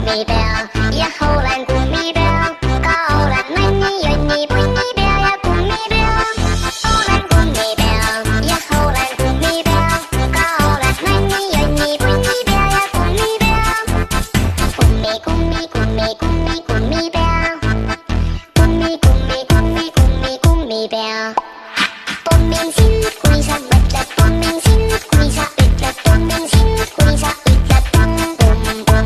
kummipea ja olen kummipea, ka olen nänni, jonni, punnipea ja kummipea. Olen kummipea ja olen kummipea, ka olen nänni, jonni, punnipea ja kummipea. Kummi, kummi, kummi, kummi, kummipea. Kummi, kummi, kummi, kummi, kummipea. Pommin sind, kui sa mõtled, pommin sind, kui sa ütled, pommin sind, kui sa ütled pum, pum, pum.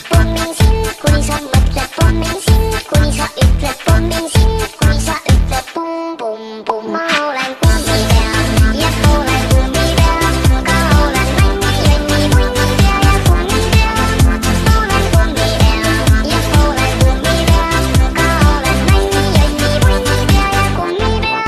Pommin sind, kui sa mõtled, pommin sind, kui sa ütled, pommin sind, kui sa ütled pum, pum, pum. Ma olen kummipea ja olen kummipea, ka olen nänni, jonni, punnipea ja kummipea. Olen kummipea ja olen kummipea, ka olen nänni, jonni, punnipea ja kummipea.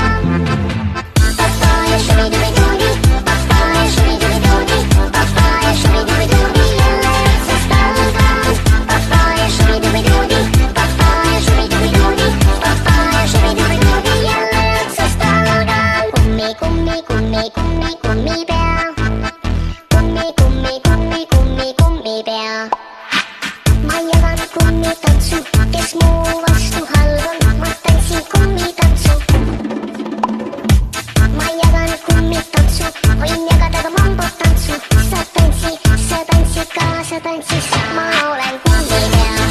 Papaya shubi-dubi-doobi, papaya shubi-dubi-doobi, papaya shubi-dubi-doobi, jälle otsast algas. Papaya shubi-dubi-doobi, papaya shubi-dubi-doobi, papaya shubi-dubi-doobi, jälle otsast algas. Kummi, kummi, kummi, kummi, kummipea. Kummi, kummi, kummi, kummi, kummipea. Ma jagan kummitantsu, kes mu vastu halb on, ma tantsin kummitantsu. Ma jagan kummitantsu, võin jagada ka mambotantsu. Sa tantsid ka, ma olen kummipea